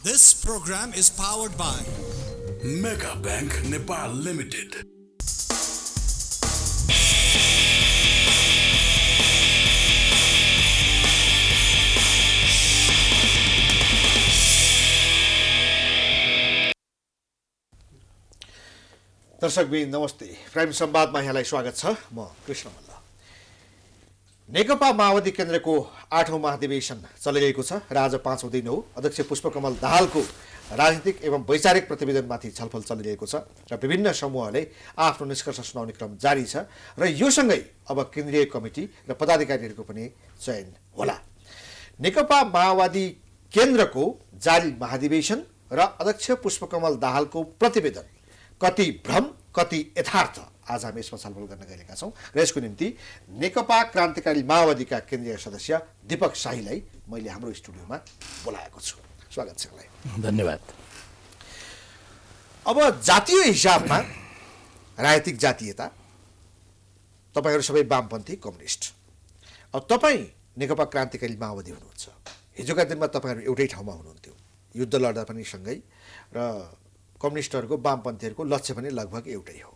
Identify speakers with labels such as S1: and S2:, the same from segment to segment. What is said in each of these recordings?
S1: This program is powered by
S2: Mega Bank Nepal Limited.
S3: दर्शकबिन नमस्ते। Prime संवादमा यहाँलाई स्वागत छ। म कृष्ण मल्ल। नेकपा माओवादी केन्द्रको 8औं महाधिवेशन चलिरहेको छ र आज 5औं दिन हो। अध्यक्ष पुष्पकमल दाहालको राजनीतिक एवं वैचारिक प्रतिवेदनमाथि छलफल चलिरहेको छ र विभिन्न समूहले आफ्नो निष्कर्ष सुनाउने क्रम जारी छ र यो सँगै अब केन्द्रीय कमिटी र पदाधिकारीहरूको पनि चयन होला। नेकपा माओवादी केन्द्रको जारी महाधिवेशन र अध्यक्ष पुष्पकमल दाहालको प्रतिवेदन कति भ्रम कति यथार्थ, आज हामी यसमा छलफल गर्न गएका छौँ र यसको निम्ति नेकपा क्रान्तिकारी माओवादीका केन्द्रीय सदस्य दीपक शाहीलाई मैले हाम्रो स्टुडियोमा बोलाएको छु। स्वागत छ यहाँलाई।
S4: धन्यवाद।
S3: अब जातीय हिसाबमा राजनीतिक जातीयता, तपाईँहरू सबै वामपन्थी कम्युनिस्ट, अब तपाईँ नेकपा क्रान्तिकारी माओवादी हुनुहुन्छ। हिजोका दिनमा तपाईँहरू एउटै ठाउँमा हुनुहुन्थ्यो, युद्ध लड्दा पनि सँगै, र कम्युनिस्टहरूको वामपन्थीहरूको लक्ष्य पनि लगभग एउटै हो।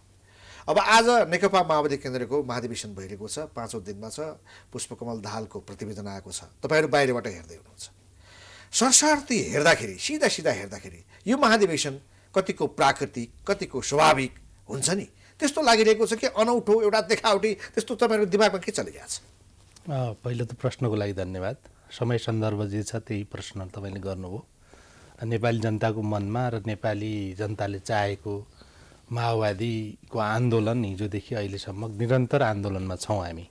S3: अब आज नेकपा माओवादी केन्द्रको महाधिवेशन भइरहेको छ, 5औं दिनमा छ। पुष्पकमल दाहालको प्रतिवेदन आएको छ। तपाईँहरू बाहिरबाट हेर्दै हुनुहुन्छ। सरसार्ती हेर्दाखेरि, सिधा सिधा हेर्दाखेरि यो महाधिवेशन कतिको प्राकृतिक कतिको स्वाभाविक हुन्छ नि, त्यस्तो लागिरहेको छ कि अनौठो एउटा देखावटी, त्यस्तो तपाईँहरूको दिमागमा के चलिरहेको छ?
S4: पहिलो त प्रश्नको लागि धन्यवाद। समय सन्दर्भ जे छ त्यही प्रश्न तपाईँले गर्नुभयो। नेपाली जनताको मनमा र नेपाली जनताले चाहेको माओवादीको आन्दोलन हिजोदेखि अहिलेसम्म निरन्तर आन्दोलनमा छौँ हामी।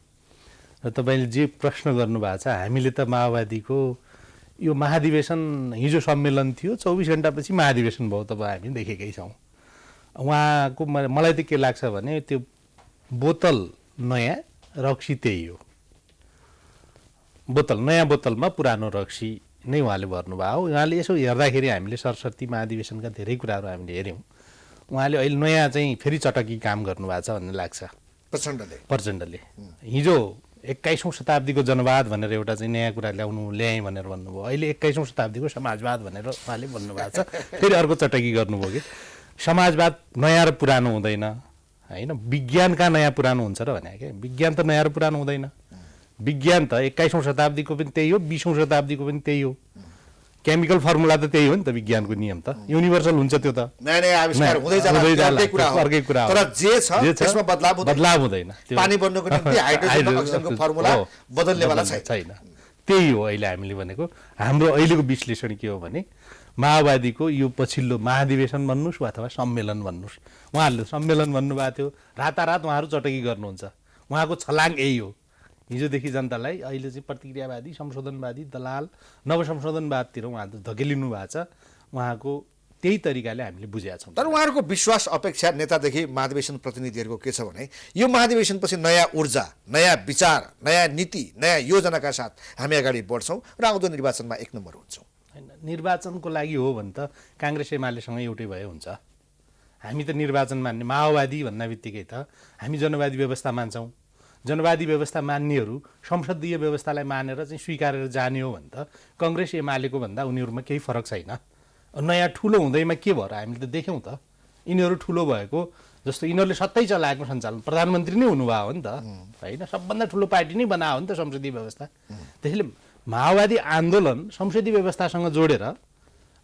S4: र तपाईँले जे प्रश्न गर्नुभएको छ, हामीले त माओवादीको यो महाधिवेशन, हिजो सम्मेलन थियो, 24 घन्टापछि महाधिवेशन भयो, तपाईँ हामी देखेकै छौँ। उहाँको मलाई त के लाग्छ भने त्यो बोतल नयाँ, रक्सी त्यही हो। बोतल नयाँ बोतलमा पुरानो रक्सी नै उहाँले भर्नुभयो। उहाँले यसो हेर्दाखेरि हामीले सरस्वती महाधिवेशनका धेरै कुराहरू हामीले हेऱ्यौँ। उहाँले अहिले नयाँ चाहिँ फेरि चटकी काम गर्नुभएको छ भन्ने लाग्छ प्रचण्डले। हिजो 21औं शताब्दीको जनवाद भनेर एउटा चाहिँ नयाँ कुरा ल्याएँ भनेर भन्नुभयो। अहिले 21औं शताब्दीको समाजवाद भनेर उहाँले भन्नुभएको छ। फेरि अर्को चटकी गर्नुभयो कि समाजवाद नयाँ र पुरानो हुँदैन, होइन, विज्ञान कहाँ नयाँ पुरानो हुन्छ र भने क्या, विज्ञान त नयाँ र पुरानो हुँदैन। विज्ञान त 21औं शताब्दीको पनि त्यही हो, 20औं शताब्दीको पनि त्यही हो। केमिकल फर्मुला त त्यही हो नि त, विज्ञानको नियम त युनिभर्सल हुन्छ। त्यो त
S3: नयाँ आविष्कार हुँदै जाला, अर्कै कुरा हो। तर जे छ त्यसमा बदलाव हुँदैन।
S4: पानी बन्नको निम्ति
S3: हाइड्रोजन अक्सिजनको फर्मुला बदल्नेवाला
S4: छैन। त्यही हो अहिले हामीले भनेको। हाम्रो अहिलेको विश्लेषण के हो भने माओवादीको यो पछिल्लो महाधिवेशन भन्नुहोस् वा अथवा सम्मेलन भन्नुहोस्, उहाँहरूले सम्मेलन भन्नुभएको थियो, रातारात उहाँहरू चटकी गर्नुहुन्छ। उहाँको छलाङ यही हो। हिजोदेखि जनतालाई अहिले चाहिँ प्रतिक्रियावादी, संशोधनवादी, दलाल, नवसंशोधनवादतिर उहाँ धकेलिनु भएको छ। उहाँको त्यही तरिकाले हामीले बुझेका छौँ।
S3: तर उहाँहरूको विश्वास अपेक्षा नेतादेखि महाधिवेशन प्रतिनिधिहरूको के छ भने यो महाधिवेशनपछि नयाँ ऊर्जा, नयाँ विचार, नयाँ नीति, नयाँ योजनाका साथ हामी अगाडि बढ्छौँ र आउँदो निर्वाचनमा 1 नम्बर हुन्छौँ।
S4: होइन, निर्वाचनको लागि हो भने त काङ्ग्रेस एमालेसँग एउटै भए हुन्छ। हामी त निर्वाचन मान्ने, माओवादी भन्ने बित्तिकै त हामी जनवादी व्यवस्था मान्छौँ। जनवादी व्यवस्था मान्नेहरू संसदीय व्यवस्थालाई मानेर चाहिँ स्वीकारेर जाने हो भने त कङ्ग्रेस एमालेको भन्दा उनीहरूमा केही फरक छैन। नयाँ ठुलो हुँदैमा के भएर हामीले त देख्यौँ त। यिनीहरू ठुलो भएको जस्तो यिनीहरूले सत्तै चलाएको सञ्चालन प्रधानमन्त्री नै हुनुभयो हो नि त, होइन, सबभन्दा ठुलो पार्टी नै बनायो नि त संसदीय व्यवस्था। त्यसैले माओवादी आन्दोलन संसदीय व्यवस्थासँग जोडेर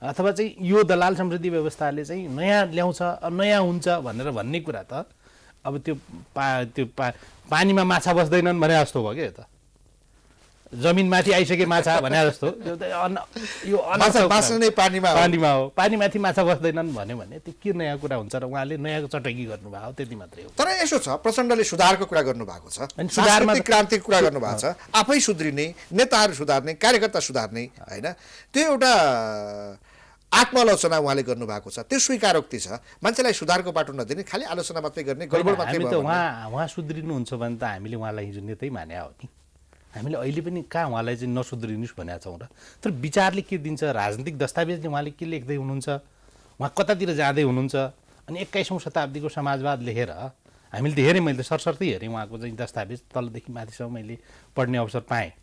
S4: अथवा चाहिँ यो दलाल संसदीय व्यवस्थाले चाहिँ नयाँ ल्याउँछ, नयाँ हुन्छ भनेर भन्ने कुरा त अब त्यो पानीमा माछा बस्दैनन् भने जस्तो भयो क्या। त जमिनमाथि आइसके माछा भने जस्तो यो पानीमा हो, पानीमाथि माछा बस्दैनन् भन्यो भने त्यो के नयाँ कुरा हुन्छ र उहाँले नयाँ चटकी गर्नुभयो, त्यति मात्रै हो।
S3: तर यसो छ, प्रचण्डले सुधारको कुरा गर्नुभएको छ, सांस्कृतिक क्रान्तिको कुरा गर्नुभएको छ, आफै सुध्रिने, नेताहरू सुधार्ने, कार्यकर्ता सुधार्ने, होइन, त्यो एउटा आत्मालोचना उहाँले गर्नुभएको छ। त्यो स्वीकारोक्ति छ। मान्छेलाई सुधारको बाटो नदिने, खालि आलोचना मात्रै गर्ने, गडबड मात्रै
S4: गर्ने। उहाँ सुध्रिनुहुन्छ भने त हामीले उहाँलाई हिजो नेतै माने हो नि। हामीले अहिले पनि कहाँ उहाँलाई चाहिँ नसुध्रिनुहोस् भनेका छौँ र। तर विचारले के दिन्छ, राजनीतिक दस्तावेजले उहाँले के लेख्दै हुनुहुन्छ, उहाँ कतातिर जाँदै हुनुहुन्छ। अनि 21औं शताब्दीको समाजवाद लेखेर हामीले त हेरेँ, मैले त सरसर्ती हेरेँ उहाँको चाहिँ दस्तावेज, तलदेखि माथिसम्म मैले पढ्ने अवसर पाएँ।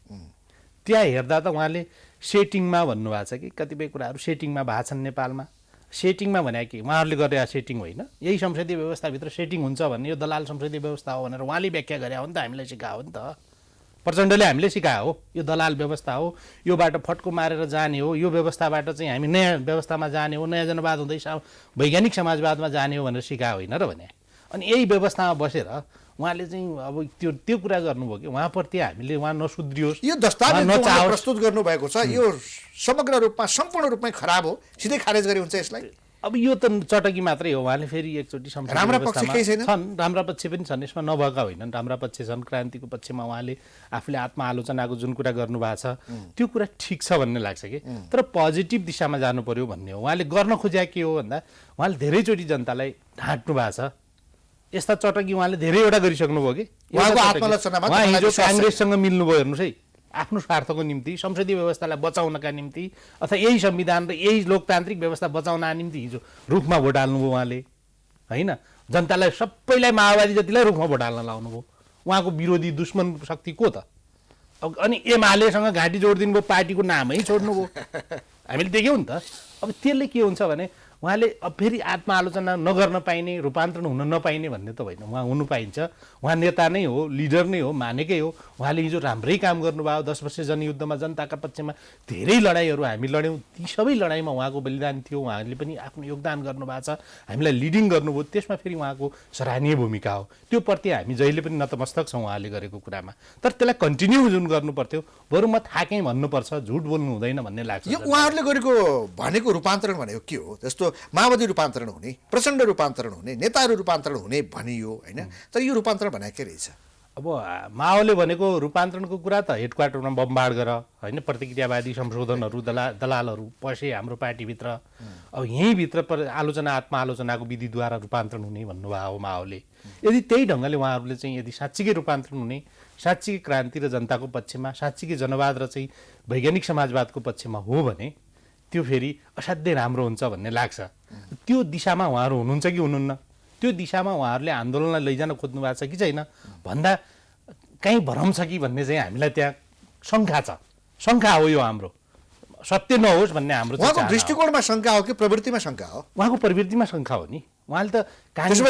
S4: त्यहाँ हेर्दा त उहाँले सेटिङमा भन्नुभएको छ कि कतिपय कुराहरू सेटिङमा भएको छन् नेपालमा। सेटिङमा भने कि उहाँहरूले गरेर सेटिङ होइन, यही संसदीय व्यवस्थाभित्र सेटिङ हुन्छ भन्ने यो दलाल संसदीय व्यवस्था हो भनेर उहाँले व्याख्या गरे हो नि त, हामीलाई सिकायो नि त। प्रचण्डले हामीले सिकायो हो यो दलाल व्यवस्था हो, यो बाटो फट्को मारेर जाने हो, यो व्यवस्थाबाट चाहिँ हामी नयाँ व्यवस्थामा जाने हो, नयाँ जनवाद हुँदै वैज्ञानिक समाजवादमा जाने हो भनेर सिकायो होइन र भने। अनि यही व्यवस्थामा बसेर उहाँले चाहिँ अब त्यो कुरा गर्नुभयो कि उहाँप्रति हामीले उहाँ नसुध्रियोस्,
S3: यो दस्तावेज प्रस्तुत गर्नुभएको छ यो समग्र रूपमा सम्पूर्ण रूपमै खराब हो, सिधै खारेज गरे हुन्छ यसलाई।
S4: अब यो त चटकी मात्रै हो। उहाँले फेरि एकचोटि
S3: राम्रा पक्ष केही छैन?
S4: छन्, राम्रा पक्ष पनि छन्, यसमा नभएका होइनन्, राम्रा पक्ष छन्। क्रान्तिको पक्षमा उहाँले आफूले आत्मआलोचनाको जुन कुरा गर्नुभएको छ त्यो कुरा ठिक छ भन्ने लाग्छ कि, तर पोजिटिभ दिशामा जानु पर्यो भन्ने हो। उहाँले गर्न खोजेका के हो भन्दा उहाँले धेरैचोटि जनतालाई ढाँट्नु भएको छ। यस्ता चटकी उहाँले धेरैवटा गरिसक्नुभयो कि
S3: उहाँको आत्मआलोचनामा
S4: उहाँ हिजो काङ्ग्रेससँग मिल्नुभयो हेर्नुहोस् है, आफ्नो स्वार्थको निम्ति, संसदीय व्यवस्थालाई बचाउनका निम्ति अथवा यही संविधान र यही लोकतान्त्रिक व्यवस्था बचाउनका निम्ति हिजो रुखमा भोट हाल्नुभयो उहाँले होइन। जनतालाई सबैलाई माओवादी जतिलाई रुखमा भोट हाल्न लाउनुभयो। उहाँको विरोधी दुश्मन शक्ति को त? अनि एमालेसँग घाँटी जोडिदिनु भयो, पार्टीको नामै छोड्नुभयो। हामीले देख्यौँ नि त। अब त्यसले के हुन्छ भने उहाँले अब फेरि आत्मआलोचना नगर्न पाइने, रूपान्तरण हुन नपाइने भन्ने त होइन। उहाँ हुनु पाइन्छ, उहाँ नेता नै हो, लिडर नै हो, मानेकै हो। उहाँले हिजो राम्रै काम गर्नुभयो। 10 वर्ष जनयुद्धमा जनताका पक्षमा धेरै लडाइँहरू हामी लड्यौँ, ती सबै लडाइँमा उहाँको बलिदान थियो। उहाँले पनि आफ्नो योगदान गर्नुभएको छ, हामीलाई लिडिङ गर्नुभयो, त्यसमा फेरि उहाँको सराहनीय भूमिका हो। त्यो प्रति हामी जहिले पनि नतमस्तक छौँ उहाँले गरेको कुरामा। तर त्यसलाई कन्टिन्यू जुन गर्नु पर्थ्यो, बरु म थाकेँ भन्नुपर्छ, झुट बोल्नु हुँदैन भन्ने लाग्छ।
S3: यो उहाँहरूले गरेको भनेको रूपान्तरण भनेको के हो? जस्तो माओवादी रूपान्तरण हुने, प्रचण्ड रूपान्तरण हुने, नेताहरू रूपान्तरण हुने भनियो होइन, तर यो रूपान्तरण भनेको के रहेछ?
S4: अब माओले भनेको रूपान्तरणको कुरा त हेडक्वार्टरमा बमबाड गर होइन, प्रतिक्रियावादी संशोधनहरू दलालहरू पसे हाम्रो पार्टीभित्र। अब यहीँभित्र आलोचना आत्मआलोचनाको विधिद्वारा रूपान्तरण हुने भन्नुभयो हो माओले। यदि त्यही ढङ्गले उहाँहरूले चाहिँ यदि साँच्चीकै रूपान्तरण हुने, साँच्चीकै क्रान्ति र जनताको पक्षमा, साँच्चीकै जनवाद र चाहिँ वैज्ञानिक समाजवादको पक्षमा हो भने त्यो फेरि असाध्यै राम्रो हुन्छ भन्ने लाग्छ। त्यो दिशामा उहाँहरू हुनुहुन्छ कि हुनुहुन्न, त्यो दिशामा उहाँहरूले आन्दोलनलाई लैजान खोज्नु भएको छ कि छैन भन्दा कहीँ भरम छ कि भन्ने चाहिँ हामीलाई त्यहाँ शङ्का छ। शङ्का हो यो हाम्रो, सत्य नहोस् भन्ने हाम्रो
S3: दृष्टिकोणमा शङ्का हो कि प्रवृत्तिमा शङ्का हो?
S4: उहाँको प्रवृत्तिमा शङ्का हो नि। उहाँले त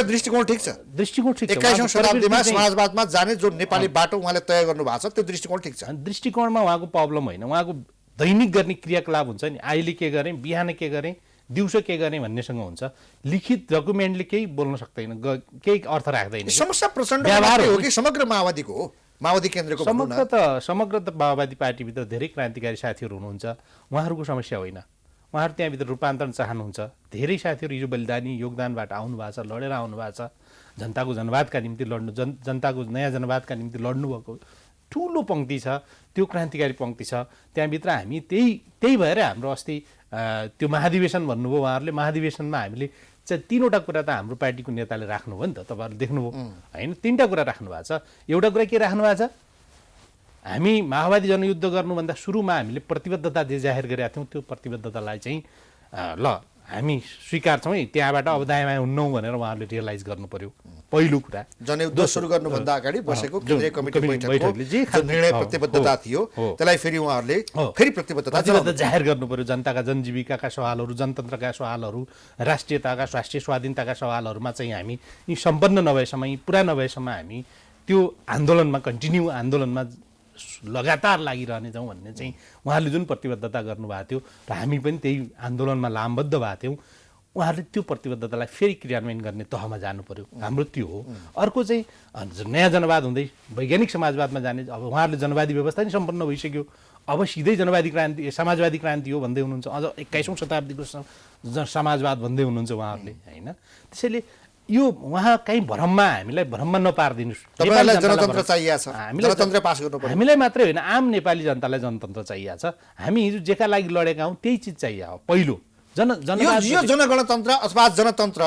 S3: दृष्टिकोण ठिक छ,
S4: दृष्टिकोण ठिक छ।
S3: 21औं शताब्दीमा समाजवादमा जाने जो नेपाली बाटो उहाँले तय गर्नुभएको छ त्यो दृष्टिकोण ठिक छ।
S4: दृष्टिकोणमा उहाँको प्रब्लम होइन, उहाँको दैनिक गर्ने क्रियाकलाप हुन्छ नि, अहिले के गरेँ, बिहान के गरेँ, दिउँसो के गर्ने भन्नेसँग हुन्छ। लिखित डकुमेन्टले केही बोल्न सक्दैन, केही अर्थ राख्दैन।
S3: समस्या प्रचण्ड हो कि समग्र माओवादीको हो? माओवादी केन्द्रको
S4: समग्र त माओवादी पार्टीभित्र धेरै क्रान्तिकारी साथीहरू हुनुहुन्छ, उहाँहरूको समस्या होइन। उहाँहरू त्यहाँभित्र रूपान्तरण चाहनुहुन्छ। धेरै साथीहरू हिजो बलिदानी योगदानबाट आउनु भएको छ, लडेर आउनु भएको छ, जनताको जनवादका निम्ति लड्नु, जनताको नयाँ जनवादका निम्ति लड्नुभएको ठुलो पङ्क्ति छ, त्यो क्रान्तिकारी पङ्क्ति छ त्यहाँभित्र। हामी त्यही भएर हाम्रो अस्ति त्यो महाधिवेशन भन्नुभयो उहाँहरूले, महाधिवेशनमा हामीले चाहिँ 3वटा कुरा त हाम्रो पार्टीको नेताले राख्नुभयो नि त, तपाईँहरूले देख्नुभयो होइन। 3टा कुरा राख्नु भएको छ। एउटा कुरा के राख्नु भएको छ, हामी माओवादी जनयुद्ध गर्नुभन्दा सुरुमा हामीले प्रतिबद्धता जे जाहेर गरेका थियौँ त्यो प्रतिबद्धतालाई चाहिँ ल हामी स्वीकार छौँ है, त्यहाँबाट अब दायाँ बायाँ हुन्नौँ भनेर उहाँहरूले रियलाइज गर्नु पर्यो। पहिलो कुरा
S3: जनयुद्ध सुरु गर्नुभन्दा अगाडि बसेको केन्द्रीय कमिटी बैठकले जे निर्णय प्रतिबद्धता थियो त्यसलाई फेरि उहाँहरूले फेरि प्रतिबद्धता
S4: जाहेर गर्नु पर्यो। जनताका जनजीविकाका सवालहरू, जनतन्त्रका सवालहरू, राष्ट्रियताका राष्ट्रिय स्वाधीनताका सवालहरूमा चाहिँ हामी यी सम्पन्न नभएसम्म, यी पुरा नभएसम्म हामी त्यो आन्दोलनमा कन्टिन्यू आन्दोलनमा लगातार लागिरहने छौँ भन्ने चाहिँ उहाँहरूले जुन प्रतिबद्धता गर्नुभएको थियो र हामी पनि त्यही आन्दोलनमा लामबद्ध भएको थियौँ। उहाँहरूले त्यो प्रतिबद्धतालाई फेरि क्रियान्वयन गर्ने तहमा जानु पर्यो, हाम्रो त्यो हो। अर्को चाहिँ नयाँ जनवाद हुँदै वैज्ञानिक समाजवादमा जाने, अब उहाँहरूले जनवादी व्यवस्था नि सम्पन्न भइसक्यो, अब सिधै जनवादी क्रान्ति समाजवादी क्रान्ति हो भन्दै हुनुहुन्छ, अझ 21औं शताब्दीको समाजवाद भन्दै हुनुहुन्छ उहाँहरूले होइन। त्यसैले यो उहाँ कहीँ भ्रममा हामीलाई भ्रममा नपारिदिनुहोस्।
S3: जनतन्त्र चाहिएको छ, जनतन्त्र पास गर्नु पर्यो।
S4: हामीलाई मात्रै होइन, आम नेपाली जनतालाई जनतन्त्र चाहिएको छ। हामी हिजो जेका लागि लडेका हौँ त्यही चिज चाहिएको हो। पहिलो
S3: यो जनगणतन्त्र अथवा जनतन्त्र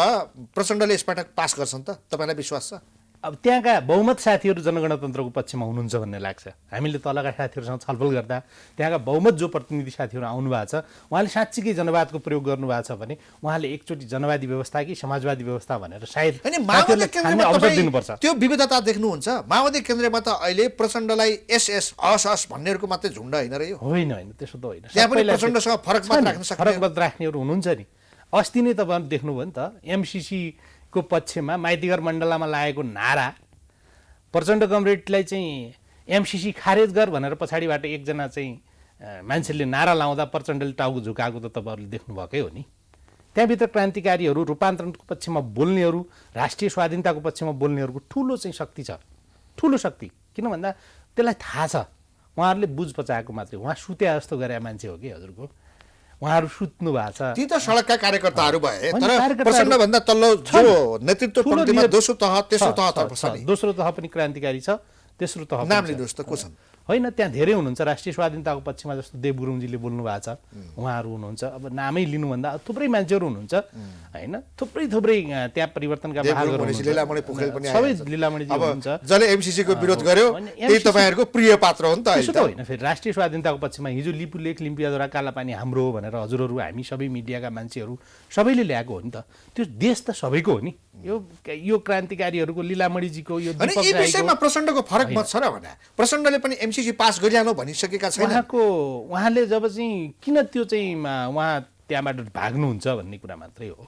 S3: प्रचण्डले यसपटक पास गर्छन् त, तपाईँलाई विश्वास छ?
S4: अब त्यहाँका बहुमत साथीहरू जनगणतन्त्रको पक्षमा हुनुहुन्छ भन्ने लाग्छ। हामीले तलका साथीहरूसँग छलफल गर्दा त्यहाँका बहुमत जो प्रतिनिधि साथीहरू आउनु भएको छ उहाँले साँच्चीकै जनवादको प्रयोग गर्नुभएको छ भने उहाँले एकचोटि जनवादी व्यवस्था कि समाजवादी व्यवस्था भनेर सायद अवसर दिनुपर्छ।
S3: त्यो विविधता देख्नुहुन्छ माओवादी केन्द्रमा त अहिले प्रचण्डलाई एसएस हस हस भन्नेहरूको मात्रै झुन्ड होइन र यो
S4: होइन त्यसो त होइन।
S3: त्यहाँ पनि प्रचण्डसँग फरक मत राख्न सक्ने
S4: फरक मत राख्नेहरू हुनुहुन्छ नि। अस्ति नै तपाईँहरू देख्नुभयो नि त एमसिसी को पक्षमा माइतीघर मण्डलामा लागेको नारा प्रचण्ड कमरेडलाई चाहिँ एमसिसी खारेज गर भनेर पछाडिबाट एकजना चाहिँ मान्छेले नारा लाउँदा प्रचण्डले टाउको झुकाएको त तपाईँहरूले देख्नुभएकै हो नि। त्यहाँभित्र क्रान्तिकारीहरू रूपान्तरणको पक्षमा बोल्नेहरू राष्ट्रिय स्वाधीनताको पक्षमा बोल्नेहरूको ठुलो चाहिँ शक्ति छ, ठुलो शक्ति। किन भन्दा त्यसलाई थाहा छ उहाँहरूले बुझ पचाएको मात्रै। उहाँ सुते जस्तो गरे मान्छे हो कि हजुरको, उहाँहरू सुत्नु भएको छ।
S3: ती त सडकका कार्यकर्ताहरू भए तर प्रचण्डभन्दा तल्लो जो नेतृत्व पङ्क्तिमा दोस्रो तह तेस्रो तहतर्फ छ नि।
S4: दोस्रो तह पनि क्रान्तिकारी छ, तेस्रो तह
S3: नाम लिनुहोस् त को छन्?
S4: होइन त्यहाँ धेरै हुनुहुन्छ राष्ट्रिय स्वाधीनताको पक्षमा जस्तो देव गुरुङजीले बोल्नु भएको छ, उहाँहरू हुनुहुन्छ। अब नामै लिनुभन्दा थुप्रै मान्छेहरू हुनुहुन्छ होइन, थुप्रै त्यहाँ परिवर्तनका सबै लीलामणिजी हुनुहुन्छ।
S3: जसले एमसिसीको विरोध गर्यो त्यही तपाईँहरूको प्रिय पात्र हो नि त।
S4: त्यसो त होइन, फेरि राष्ट्रिय स्वाधीनताको पक्षमा हिजो लिपु लेख लिम्पियाद्वारा कालापानी हाम्रो हो भनेर हजुरहरू हामी सबै मिडियाका मान्छेहरू सबैले ल्याएको हो नि त। त्यो देश त सबैको हो नि। यो क्रान्तिकारीहरूको लीलामणिजीको यो
S3: विषयमा प्रचण्डको फरक मत छ र भने प्रचण्डले पनि एमसिसी पास गरिहाल्नु भनिसकेका छैन।
S4: उहाँले जब चाहिँ किन त्यो चाहिँ उहाँ त्यहाँबाट भाग्नुहुन्छ भन्ने कुरा मात्रै हो।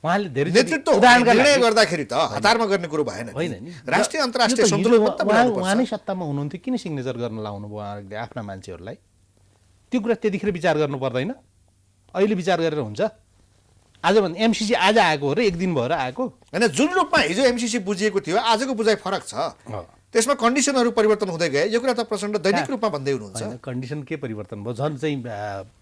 S4: उहाँले धेरै
S3: नेतृत्व निर्णय गर्दाखेरि त हतारमा गर्ने कुरो भएन
S4: होइन नि।
S3: राष्ट्रिय अन्तर्राष्ट्रिय सन्तुलन
S4: उहाँ नै सत्तामा हुनुहुन्थ्यो, किन सिग्नेचर गर्न लाउनु भयो उहाँहरूले आफ्ना मान्छेहरूलाई? त्यो कुरा त्यतिखेर विचार गर्नु पर्दैन, अहिले विचार गरेर हुन्छ। आजभन्दा एमसिसी आज आएको हो र एक दिन भएर आएको
S3: होइन। जुन रूपमा हिजो एमसिसी बुझिएको थियो आजको बुझाइ फरक छ। त्यसमा कन्डिसनहरू परिवर्तन हुँदै गए। यो कुरा त प्रचण्ड दैनिक रूपमा भन्दै हुनुहुन्छ।
S4: कन्डिसन के परिवर्तन भयो? झन् चाहिँ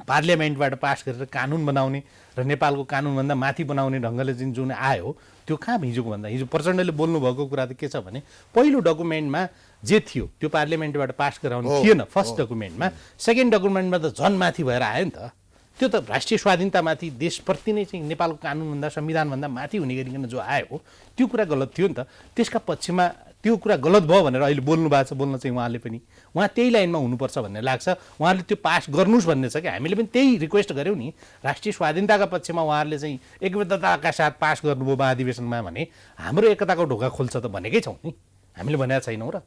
S4: पार्लियामेन्टबाट पास गरेर कानुन बनाउने र नेपालको कानुनभन्दा माथि बनाउने ढङ्गले जुन आयो त्यो कहाँ हिजोको भन्दा हिजो प्रचण्डले बोल्नुभएको कुरा त के छ भने पहिलो डकुमेन्टमा जे थियो त्यो पार्लियामेन्टबाट पास गराउने थिएन फर्स्ट डकुमेन्टमा। सेकेन्ड डकुमेन्टमा त झन् माथि भएर आयो नि त। त्यो त राष्ट्रिय स्वाधीनतामाथि देशप्रति नै चाहिँ नेपालको कानुनभन्दा संविधानभन्दा माथि हुने गरिकन जो आयो त्यो कुरा गलत थियो नि त। त्यसका पक्षमा त्यो कुरा गलत भयो भनेर अहिले बोल्नु भएको छ। बोल्न चाहिँ उहाँले पनि उहाँ त्यही लाइनमा हुनुपर्छ भन्ने लाग्छ। उहाँले त्यो पास गर्नुहोस् भन्ने छ कि हामीले पनि त्यही रिक्वेस्ट गऱ्यौँ नि। राष्ट्रिय स्वाधीनताका पक्षमा उहाँहरूले चाहिँ एकबद्धताका साथ पास गर्नुभयो महाधिवेशनमा भने हाम्रो एकताको ढोका खोल्छ त भनेकै छौँ नि, हामीले भनेका छैनौँ र।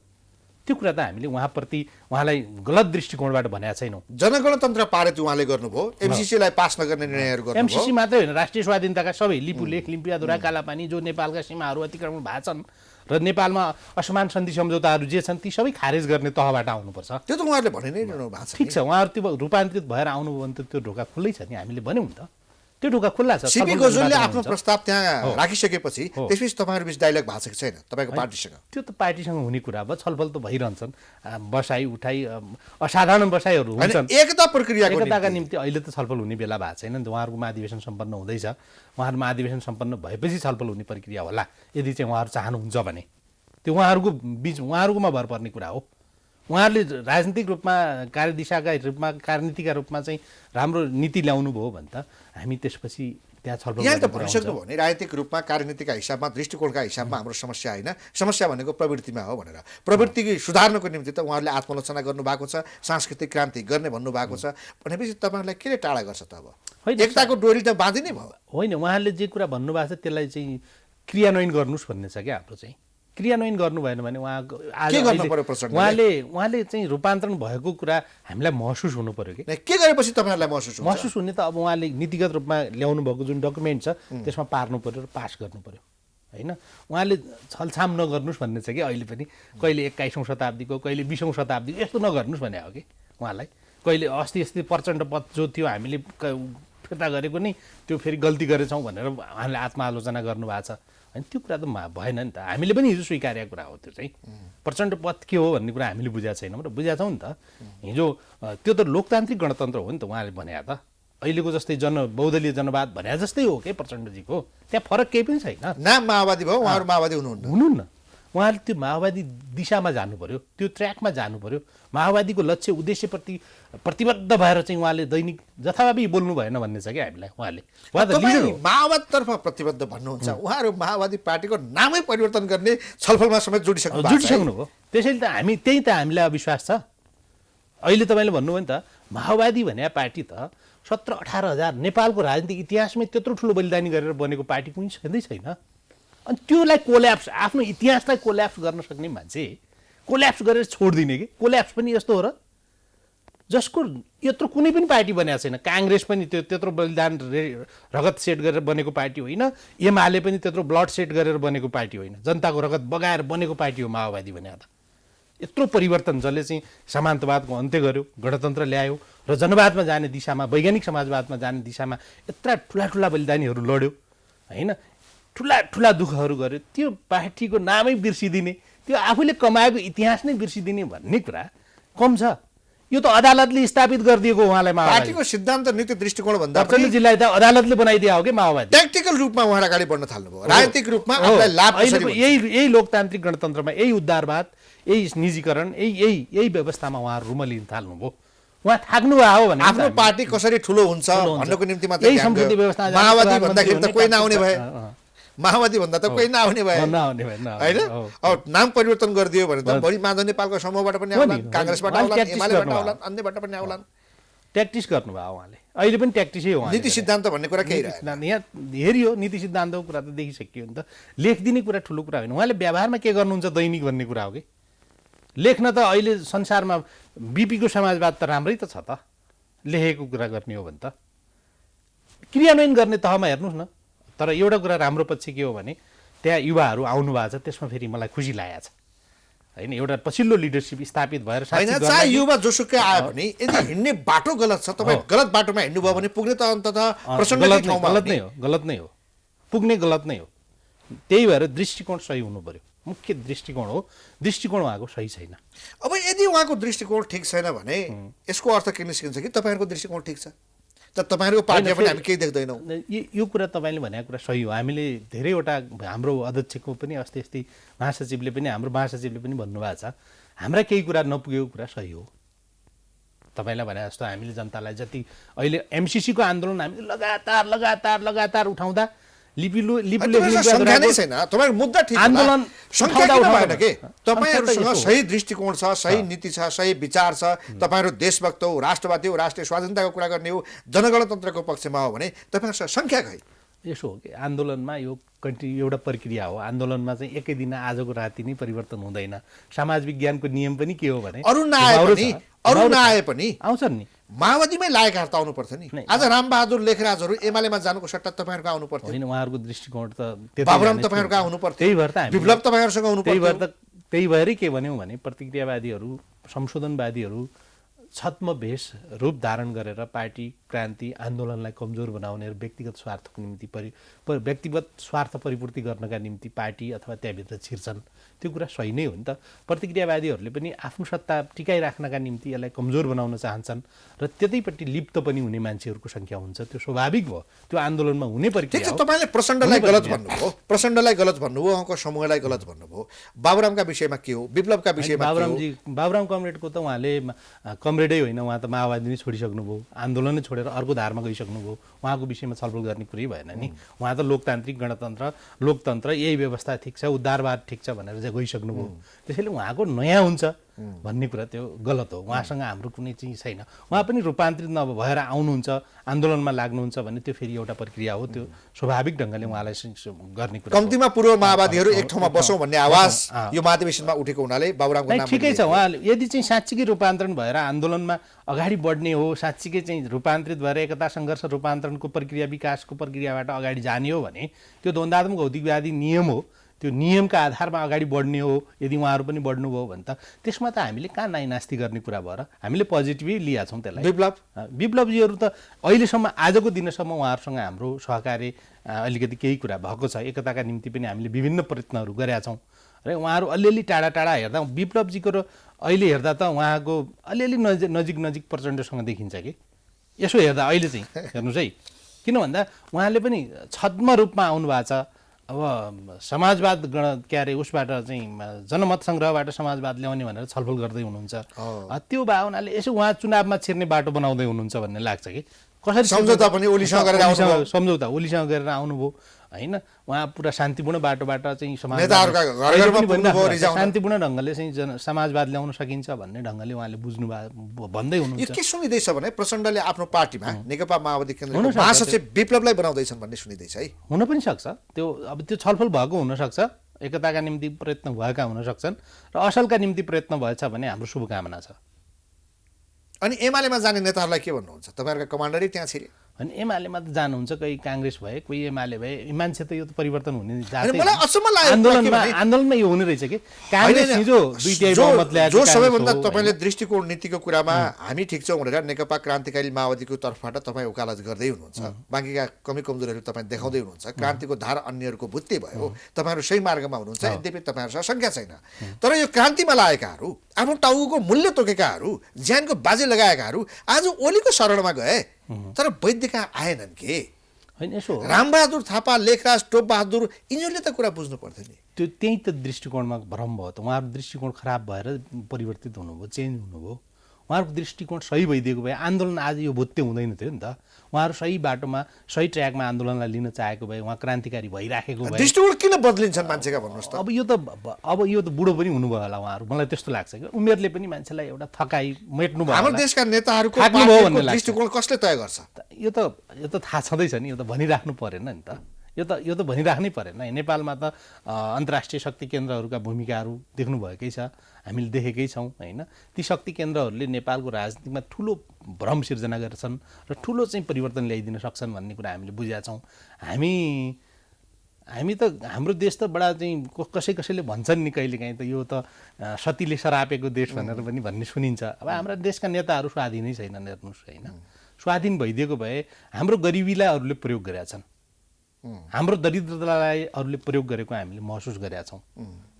S4: त्यो कुरा त हामीले उहाँप्रति उहाँलाई गलत दृष्टिकोणबाट भनेका छैनौँ।
S3: जनगणतन्त्र पारित उहाँले गर्नुभयो, एमसिसीलाई पास नगर्ने निर्णयहरू गर्नुभयो।
S4: एमसिसी मात्रै होइन राष्ट्रिय स्वाधीनताका सबै लिपु लेख लिम्पियाधुरा कालापानी जो नेपालका सीमाहरू अतिक्रमण भएको छन् र नेपालमा असमान सन्धि सम्झौताहरू जे छन् ती सबै खारेज गर्ने तहबाट आउनुपर्छ।
S3: त्यो त उहाँहरूले भने नै रहनु भएको छ।
S4: ठिक छ, उहाँहरू त्यो रूपान्तरित भएर आउनुभयो भने त त्यो ढोका खुल्लै छ नि। हामीले भन्यौँ नि त त्यो ढोका खुल्ला छ।
S3: सिपी गजोलले आफ्नो प्रस्ताव त्यहाँ राखिसकेपछि त्यसपछि तपाईँहरू बिच डायलग भएको छ कि छैन तपाईँको पार्टीसँग? त्यो
S4: त पार्टीसँग हुने कुरा अब छलफल त भइरहन्छन्। बसाइ उठाइ असाधारण बसाइहरू हुन्छन्। एकताका निम्ति अहिले त छलफल हुने बेला भएको छैन नि त। उहाँहरूको महाधिवेशन सम्पन्न हुँदैछ। उहाँहरू महाधिवेशन सम्पन्न भएपछि छलफल हुने प्रक्रिया होला यदि चाहिँ उहाँहरू चाहनुहुन्छ भने। त्यो उहाँहरूको बिच उहाँहरूकोमा भर पर्ने कुरा हो। उहाँहरूले राजनीतिक रूपमा कार्यदिशाका रूपमा कार्यनीतिका रूपमा चाहिँ राम्रो नीति ल्याउनु भयो भने त हामी त्यसपछि त्यहाँ छलफल
S3: यहाँ त भनिसक्नु भयो नि राजनीतिक रूपमा कार्यनीतिका हिसाबमा दृष्टिकोणका हिसाबमा हाम्रो समस्या होइन, समस्या भनेको प्रवृत्तिमा हो भनेर। प्रवृत्ति सुधार्नको निम्ति त उहाँहरूले आत्मालोचना गर्नुभएको छ, सांस्कृतिक क्रान्ति गर्ने भन्नुभएको छ भनेपछि तपाईँहरूलाई केले टाढा गर्छ त? अब एकताको डोरी त बाँधिनै भयो
S4: होइन। उहाँहरूले जे कुरा भन्नुभएको छ त्यसलाई चाहिँ क्रियान्वयन गर्नुहोस् भन्ने छ क्या हाम्रो चाहिँ। क्रियान्वयन गर्नु भएन भने उहाँले चाहिँ रूपान्तरण भएको कुरा हामीलाई महसुस हुनु पर्यो कि
S3: के गरेपछि तपाईँहरूलाई महसुस
S4: हुने त अब उहाँले नीतिगत रूपमा ल्याउनु भएको जुन डकुमेन्ट छ त्यसमा पार्नु पर्यो र पास गर्नु पर्यो होइन। उहाँले छलछाम नगर्नुहोस् भन्ने छ कि अहिले पनि। कहिले 21औं शताब्दीको कहिले 20औं शताब्दीको यस्तो नगर्नुहोस् भने हो कि उहाँलाई। कहिले अस्ति प्रचण्ड पद जो थियो हामीले फिर्ता गरेको नि त्यो फेरि गल्ती गरेछौँ भनेर उहाँले आत्मालोचना गर्नुभएको छ होइन। त्यो कुरा त भएन नि त। हामीले पनि हिजो स्वीकारेको कुरा हो त्यो चाहिँ। प्रचण्ड पद के हो भन्ने कुरा हामीले बुझेका छैनौँ र बुझेका छौँ नि त। हिजो त्यो त लोकतान्त्रिक गणतन्त्र हो नि त उहाँले भने त। अहिलेको जस्तै बहुदलीय जनवाद भने जस्तै हो कि प्रचण्डजीको। त्यहाँ फरक केही पनि छैन।
S3: नाम माओवादी भयो, उहाँहरू माओवादी हुनुहुन्न।
S4: उहाँले त्यो माओवादी दिशामा जानु पर्यो, त्यो ट्र्याकमा जानु पर्यो, माओवादीको लक्ष्य उद्देश्यप्रति प्रतिबद्ध भएर चाहिँ उहाँले दैनिक जथाभावी बोल्नु भएन भन्ने छ क्या हामीलाई। उहाँ त लिडर हो।
S3: माओवादीतर्फ प्रतिबद्ध भन्नुहुन्छ, उहाँहरू माओवादी पार्टीको नामै परिवर्तन गर्ने छलफलमा समेत
S4: जुटिसक्नु हो। त्यसैले त हामीलाई अविश्वास छ। अहिले तपाईँले भन्नुभयो नि त माओवादी भन्ने पार्टी त 17-18 हजार नेपालको राजनीतिक इतिहासमै त्यत्रो ठुलो बलिदानी गरेर बनेको पार्टी कुनै छँदै छैन। अनि त्योलाई कोल्याप्स, आफ्नो इतिहासलाई कोल्याप्स गर्न सक्ने मान्छे कोल्याप्स गरेर छोडिदिने कि कोल्याप्स पनि यस्तो हो र, जसको यत्रो कुनै पनि पार्टी बनेको छैन। काङ्ग्रेस पनि त्यत्रो बलिदान रगत सेट गरेर बनेको पार्टी होइन, एमाले पनि त्यत्रो ब्लड सेट गरेर बनेको पार्टी होइन, जनताको रगत बगाएर बनेको पार्टी हो माओवादी भने। त यत्रो परिवर्तन जसले चाहिँ समान्तवादको अन्त्य गर्यो, गणतन्त्र ल्यायो र जनवादमा जाने दिशामा, वैज्ञानिक समाजवादमा जाने दिशामा यत्रा ठुला बलिदानीहरू लड्यो होइन, ठुला दुःखहरू गर्यो, त्यो पार्टीको नामै बिर्सिदिने, त्यो आफूले कमाएको इतिहास नै बिर्सिदिने भन्ने कुरा कम छ। यो त अदालतले स्थापित गरिदिएको उहाँलाई माओवादी
S3: पार्टीको सिद्धान्त नीति दृष्टिकोण भन्दा
S4: पनि जिल्ला त अदालतले बनाइदिया हो कि माओवादी
S3: ट्याक्टिकल रूपमा उहाँ अगाडि बढ्न थाल्नुभयो, राजनीतिक रूपमा आफूलाई लाभ
S4: यही लोकतान्त्रिक गणतन्त्रमा, यही उद्धारवाद, यही निजीकरण, यही व्यवस्थामा उहाँहरू रुमलिन थाल्नुभयो। उहाँ थाक्नु भयो भने
S3: आफ्नो पार्टी कसरी ठुलो हुन्छ भन्नको निम्ति मात्र माओवादी भन्दाखेरि त कोही नआउने भए, माओवादी भन्दा त कोही नआउने भए होइन। अब नाम परिवर्तन गरिदियो भने त बढी माधव नेपालको समूहबाट पनि आउलान्, काङ्ग्रेसबाट आउलान्, एमालेबाट आउलान्, अन्यबाट पनि आउलान्।
S4: ट्याक्टिस गर्नुभयो उहाँले, अहिले पनि ट्याक्टिसै हो।
S3: नीति सिद्धान्त भन्ने कुरा केही
S4: रहेन। यहाँ हेरियो नीति सिद्धान्तको कुरा त देखिसकियो नि त, लेखिदिने कुरा ठुलो कुरा होइन, उहाँले व्यवहारमा के गर्नुहुन्छ दैनिक भन्ने कुरा हो कि। लेख्न त अहिले संसारमा बिपीको समाजवाद त राम्रै त छ त, लेखेको कुरा गर्ने हो भने त क्रियान्वयन गर्ने तहमा हेर्नुहोस् न। तर एउटा कुरा राम्रो पक्ष के हो भने त्यहाँ युवाहरू आउनु भएको छ, त्यसमा फेरि मलाई खुसी लागेको छ होइन। एउटा पछिल्लो लिडरसिप स्थापित भएर
S3: चाहे युवा जोसुकै आयो भने यदि हिँड्ने बाटो गलत छ, तपाईँ गलत बाटोमा हिँड्नुभयो भने पुग्ने त अन्ततः
S4: गलत नै हो, पुग्ने गलत नै हो। त्यही भएर दृष्टिकोण सही हुनु पर्यो, मुख्य दृष्टिकोण हो। दृष्टिकोण उहाँको सही छैन।
S3: अब यदि उहाँको दृष्टिकोण ठिक छैन भने यसको अर्थ के निस्किन्छ कि तपाईँहरूको दृष्टिकोण ठिक छ, त तपाईँहरूको पार्टीमा पनि हामी केही देख्दैनौँ।
S4: यो कुरा तपाईँले भनेको कुरा सही हो। हामीले धेरैवटा, हाम्रो अध्यक्षको पनि अस्ति महासचिवले पनि, हाम्रो महासचिवले पनि भन्नुभएको छ, हाम्रा केही कुरा नपुगेको कुरा सही हो। तपाईँलाई भने जस्तो हामीले जनतालाई जति अहिले एमसिसीको आन्दोलन हामीले लगातार उठाउँदा
S3: आन्दोलन भएन के, तपाईँहरूसँग सही दृष्टिकोण छ, सही नीति छ, सही विचार छ, तपाईँहरू देशभक्त हो, राष्ट्रवादी हो, राष्ट्रिय स्वाधीनताको कुरा गर्ने हो, जनगणतन्त्रको पक्षमा हो भने तपाईँहरूसँग सङ्ख्या खै।
S4: यसो हो कि आन्दोलनमा यो एउटा प्रक्रिया हो। आन्दोलनमा चाहिँ एकै दिन आजको राति नै परिवर्तन हुँदैन। समाज विज्ञानको नियम पनि के हो भने
S3: अरू नआए पनि
S4: आउँछन् नि,
S3: माओवादीमै लागेका त आउनु पर्छ नि। आज रामबहादुर लेखराजहरू एमालेमा जानुको सट्टा तपाईँहरूको आउनु पर्थ्यो
S4: होइन। उहाँहरूको दृष्टिकोण त
S3: बाबुराम तपाईँहरूको आउनु पर्थ्यो,
S4: त्यही भएर त
S3: विप्लव तपाईँहरूसँग आउनु पर्थ्यो।
S4: त्यही भएरै के भन्यौँ भने प्रतिक्रियावादीहरू, संशोधनवादीहरू छद्मवेश रूप धारण गरेर पार्टी क्रान्ति आन्दोलनलाई कमजोर बनाउने र व्यक्तिगत स्वार्थको निम्ति व्यक्तिगत स्वार्थ परिपूर्ति गर्नका निम्ति पार्टी अथवा त्यहाँभित्र छिर्छन्। त्यो कुरा सही नै हो नि त। प्रतिक्रियावादीहरूले पनि आफ्नो सत्ता टिकाइराख्नका निम्ति यसलाई कमजोर बनाउन चाहन्छन् र त्यतैपट्टि लिप्त पनि हुने मान्छेहरूको सङ्ख्या हुन्छ। त्यो स्वाभाविक भयो, त्यो आन्दोलनमा हुने प्रक्रिया हो।
S3: तपाईँले प्रचण्डलाई गलत भन्नुभयो, उहाँको समूहलाई गलत भन्नुभयो। बाबुरामका विषयमा के हो, विप्लवका विषयमा
S4: बाबुराम कमरेडको त उहाँले कमरेडै होइन, उहाँ त माओवादी नै छोडिसक्नुभयो, आन्दोलनै छोडेर अर्को धारमा गइसक्नुभयो। उहाँको विषयमा छलफल गर्ने कुरै भएन नि। उहाँ त लोकतान्त्रिक लोकतन्त्र यही व्यवस्था ठिक छ, उद्धारवाद ठिक छ भनेर चाहिँ गइसक्नुभयो। त्यसैले उहाँको नयाँ हुन्छ भन्ने कुरा त्यो गलत हो। उहाँसँग हाम्रो कुनै चाहिँ छैन। उहाँ पनि रूपान्तरित नभएर आउनुहुन्छ, आन्दोलनमा लाग्नुहुन्छ भने त्यो फेरि एउटा प्रक्रिया हो। त्यो स्वाभाविक ढङ्गले उहाँलाई गर्ने कुरा।
S3: कम्तीमा पूर्व माओवादीहरू एक ठाउँमा बसौँ भन्ने आवाज यो महाधिवेशनमा उठेको हुनाले बाबुरामको नाम
S4: ठिकै छ। उहाँले यदि चाहिँ साँच्चीकै रूपान्तरण भएर आन्दोलनमा अगाडि बढ्ने हो, साँच्चीकै चाहिँ रूपान्तरित भएर एकता सङ्घर्ष रूपान्तरणको प्रक्रिया, विकासको प्रक्रियाबाट अगाडि जाने हो भने त्यो द्वन्द्वात्मक भौतिकवादी नियम हो, त्यो नियमका आधारमा अगाडि बढ्ने हो। यदि उहाँहरू पनि बढ्नुभयो भने त त्यसमा त हामीले कहाँ नाइनास्ती गर्ने कुरा भएर हामीले पोजिटिभै लिएका छौँ त्यसलाई। विप्लवजीहरू त अहिलेसम्म, आजको दिनसम्म उहाँहरूसँग हाम्रो सहकार्य अलिकति केही कुरा भएको छ। एकताका निम्ति पनि हामीले विभिन्न प्रयत्नहरू गरेका छौँ र उहाँहरू अलिअलि टाढा हेर्दा विप्लवजीको र अहिले हेर्दा त उहाँको अलिअलि नजिक प्रचण्डसँग देखिन्छ कि यसो हेर्दा अहिले चाहिँ हेर्नुहोस् है। किन भन्दा उहाँले पनि छद्म रूपमा आउनु भएको छ, अब समाजवाद के अरे उसबाट चाहिँ जनमत सङ्ग्रहबाट समाजवाद ल्याउने भनेर छलफल गर्दै हुनुहुन्छ। त्यो भावनाले यसो उहाँ चुनावमा छिर्ने बाटो बनाउँदै हुनुहुन्छ भन्ने लाग्छ कि कसरी
S3: सम्झौता पनि ओलीसँग गरेर आउनुभयो।
S4: सम्झौता ओलीसँग गरेर आउनुभयो होइन। उहाँ पुरा शान्तिपूर्ण बाटोबाट चाहिँ शान्तिपूर्ण ढङ्गले चाहिँ समाजवाद ल्याउन सकिन्छ भन्ने ढङ्गले उहाँले बुझ्नु भन्दै हुनुहुन्छ।
S3: यो के सुनिँदैछ भने प्रचण्डले आफ्नो पार्टीमा नेकपा माओवादी केन्द्रको महासचिव विप्लवलाई बनाउँदैछन् भन्ने सुनिँदैछ है।
S4: हुन पनि सक्छ त्यो, अब त्यो छलफल भएको हुनसक्छ, एकताका निम्ति प्रयत्न भएका हुन सक्छन् र असलका निम्ति प्रयत्न भएछ भने हाम्रो शुभकामना छ।
S3: अनि एमालेमा जाने नेताहरूलाई के भन्नुहुन्छ? तपाईँहरूका कमान्डरै त्यहाँ छिरे
S4: अनि एमालेमा त जानुहुन्छ, कोही काङ्ग्रेस भए कोही एमाले भए। मान्छे त यो त परिवर्तन हुने
S3: मलाई अचम्म लाग्यो
S4: आन्दोलनमा यो हुने रहेछ कि काङ्ग्रेस हिजो
S3: जो सबैभन्दा तपाईँले दृष्टिकोण नीतिको कुरामा हामी ठिक छौँ भनेर नेकपा क्रान्तिकारी माओवादीको तर्फबाट तपाईँ उकालत गर्दै हुनुहुन्छ, बाँकीका कमी कमजोरीहरू तपाईँ देखाउँदै हुनुहुन्छ। क्रान्तिको धार अन्यहरूको भुत्ते भयो, तपाईँहरू सही मार्गमा हुनुहुन्छ, यद्यपि तपाईँहरूसँग सङ्ख्या छैन। तर यो क्रान्तिमा लागेकाहरू, आफ्नो टाउको मूल्य तोकेकाहरू, ज्यानको बाजे लगाएकाहरू आज ओलीको शरणमा गए तर वैद्यका आएनन् के?
S4: होइन यसो
S3: रामबहादुर थापा, लेखराज, टोपबहादुर यिनीहरूले त कुरा बुझ्नु पर्थ्यो नि।
S4: त्यो त्यही त दृष्टिकोणमा भ्रम भयो त। उहाँहरूको दृष्टिकोण खराब भएर परिवर्तित हुनुभयो, चेन्ज हुनुभयो। उहाँहरूको दृष्टिकोण सही भइदिएको भए आन्दोलन आज यो भुत्ते हुँदैन थियो नि त। उहाँहरू सही बाटोमा सही ट्र्याकमा आन्दोलनलाई लिन चाहेको भए, उहाँ क्रान्तिकारी भइराखेको भए।
S3: दृष्टिकोण किन बदलिन्छन् मान्छेका भन्नुहोस् त?
S4: अब यो त बुढो पनि हुनुभयो होला उहाँहरू, मलाई त्यस्तो लाग्छ कि उमेरले पनि मान्छेलाई एउटा थकाइ मेट्नु भयो।
S3: हाम्रो देशका नेताहरूको दृष्टिकोण कसले तय गर्छ?
S4: यो त थाहा छँदैछ नि, यो त भनिराख्नु परेन नि त। यो त भनिराख्नै परेन। नेपालमा त अन्तर्राष्ट्रिय शक्ति केन्द्रहरूका भूमिकाहरू देख्नुभएकै छ, हामीले देखेकै छौँ होइन। ती शक्ति केन्द्रहरूले नेपालको राजनीतिमा ठुलो भ्रम सिर्जना गर्छन् र ठुलो चाहिँ परिवर्तन ल्याइदिन सक्छन् भन्ने कुरा हामीले बुझेका छौँ। हामी त हाम्रो देश त बडा चाहिँ कसैले भन्छन् नि कहिलेकाहीँ त यो त सतीले सरापेको देश भनेर पनि भन्ने सुनिन्छ। अब हाम्रा देशका नेताहरू स्वाधीनै छैनन् हेर्नुहोस् होइन। स्वाधीन भइदिएको भए हाम्रो गरिबीलाई अरूले प्रयोग गरेका छन्, हाम्रो दरिद्रतालाई अरूले प्रयोग गरेको हामीले महसुस गरेका छौँ।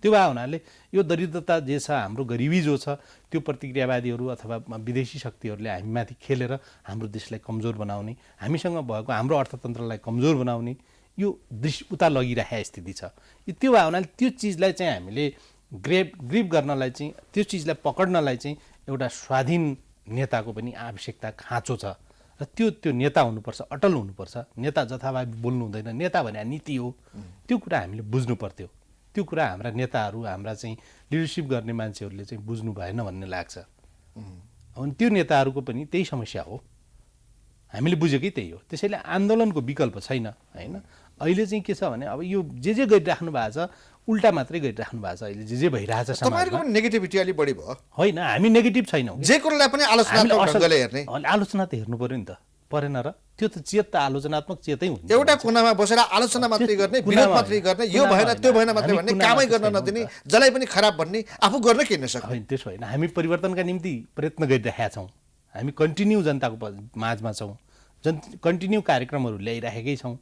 S4: त्यो भए हुनाले यो दरिद्रता जे छ, हाम्रो गरिबी जो छ, त्यो प्रतिक्रियावादीहरू अथवा विदेशी शक्तिहरूले हामीमाथि खेलेर हाम्रो देशलाई कमजोर बनाउने, हामीसँग भएको हाम्रो अर्थतन्त्रलाई कमजोर बनाउने यो दृश्य उता लगिरहेको स्थिति छ। त्यो भए हुनाले त्यो चिजलाई चाहिँ हामीले ग्रिप गर्नलाई चाहिँ, त्यो चिजलाई पकडनलाई चाहिँ एउटा स्वाधीन नेताको पनि आवश्यकता खाँचो छ र त्यो नेता हुनुपर्छ, अटल हुनुपर्छ। नेता जथाभावी बोल्नु हुँदैन। नेता भने नीति हो, त्यो कुरा हामीले बुझ्नु पर्थ्यो। त्यो कुरा हाम्रा नेताहरू, हाम्रा चाहिँ लिडरसिप गर्ने मान्छेहरूले चाहिँ बुझ्नु भएन भन्ने लाग्छ। अनि त्यो नेताहरूको पनि त्यही समस्या हो, हामीले बुझेकै त्यही हो। त्यसैले आन्दोलनको विकल्प छैन होइन। अहिले चाहिँ के छ भने अब यो जे गरिराख्नु भएको छ उल्टा मात्रै गरिराख्नु भएको छ। अहिले जे भइरहेछ
S3: समाजमा नेगेटिभिटी अलि बढी भयो
S4: होइन। हामी नेगेटिभ छैनौँ,
S3: जे कुरालाई पनि
S4: आलोचना त हेर्नु पर्यो नि त, परेन र? त्यो त चेत त आलोचनात्मक चेतै हुन्छ।
S3: एउटा कुनामा बसेर आलोचना मात्रै गर्ने, विरोध मात्रै गर्ने, यो भएन त्यो भएन मात्रै भन्ने, कामै गर्न नदिने, जसलाई पनि खराब भन्ने, आफू गर्न किन सक्ने?
S4: होइन त्यसो होइन। हामी परिवर्तनका निम्ति प्रयत्न गरिरहेका छौँ। हामी कन्टिन्यू जनताको माझमा छौँ, कन्टिन्यू कार्यक्रमहरू ल्याइराखेकै छौँ।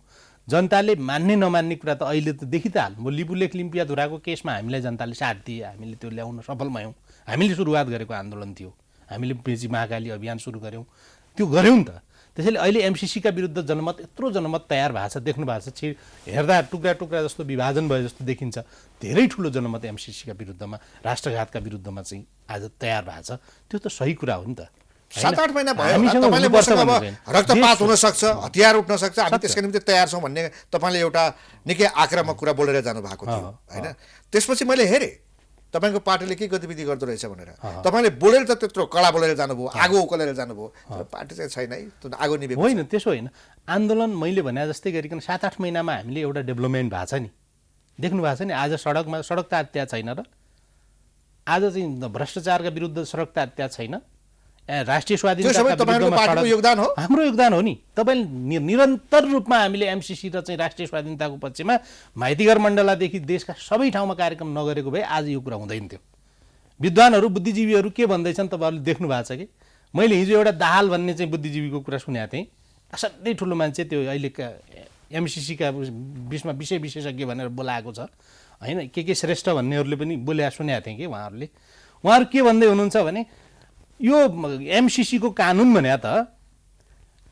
S4: जनताले मान्ने नमान्ने कुरा त अहिले त देखि त हाल्नु। लिपुलेख लिम्पियाधुराको केसमा हामीलाई जनताले साथ दिए, हामीले त्यो ल्याउन सफल भयौँ। हामीले सुरुवात गरेको आन्दोलन थियो, हामीले मेची महाकाली अभियान सुरु गऱ्यौँ, त्यो गऱ्यौँ नि त। त्यसैले अहिले एमसिसीका विरुद्ध यत्रो जनमत तयार भएको छ, देख्नु भएको छ। हेर्दा टुक्रा टुक्रा जस्तो विभाजन भए जस्तो देखिन्छ। धेरै ठुलो जनमत एमसिसीका विरुद्धमा, राष्ट्रघातका विरुद्धमा चाहिँ आज तयार भएको छ। त्यो त सही कुरा हो नि त।
S3: 7-8 महिना भयो तपाईँले मसँग अब रक्तपात हुन सक्छ, हतियार उठ्न सक्छ, हामी त्यसका निम्ति तयार छौँ भन्ने तपाईँले एउटा निकै आक्रामक कुरा बोलेर जानु भएको थियो होइन। त्यसपछि मैले हेरेँ तपाईँको पार्टीले के गतिविधि गर्दो रहेछ भनेर। तपाईँले बोलेर त त्यत्रो कडा बोलेर जानुभयो, आगो उकलेर जानुभयो, तर पार्टी चाहिँ छैन है, आगो निभेको
S4: होइन। त्यसो होइन। आन्दोलन मैले भने जस्तै गरिकन 7-8 महिनामा हामीले एउटा डेभलपमेन्ट भएको छ नि, देख्नु भएको छ नि। आज सडक तात्या छैन र? आज चाहिँ भ्रष्टाचारका विरुद्ध सडक तात्या छैन। राष्ट्रिय स्वाधीनता
S3: हाम्रो
S4: योगदान हो नि। तपाईँले निरन्तर रूपमा हामीले एमसिसी र चाहिँ राष्ट्रिय स्वाधीनताको पक्षमा माइतीघर मण्डलादेखि देशका सबै ठाउँमा कार्यक्रम नगरेको भए आज यो कुरा हुँदैन थियो। विद्वानहरू, बुद्धिजीवीहरू के भन्दैछन् तपाईँहरूले देख्नु भएको छ कि? मैले हिजो एउटा दाहाल भन्ने चाहिँ बुद्धिजीवीको कुरा सुनेको थिएँ। असाध्यै ठुलो मान्छे, त्यो अहिलेका एमसिसीका बिचमा विषय विशेषज्ञ भनेर बोलाएको छ होइन। के श्रेष्ठ भन्नेहरूले पनि सुनेको थिएँ कि उहाँहरू के भन्दै हुनुहुन्छ भने यो एमसिसीको कानुन भने त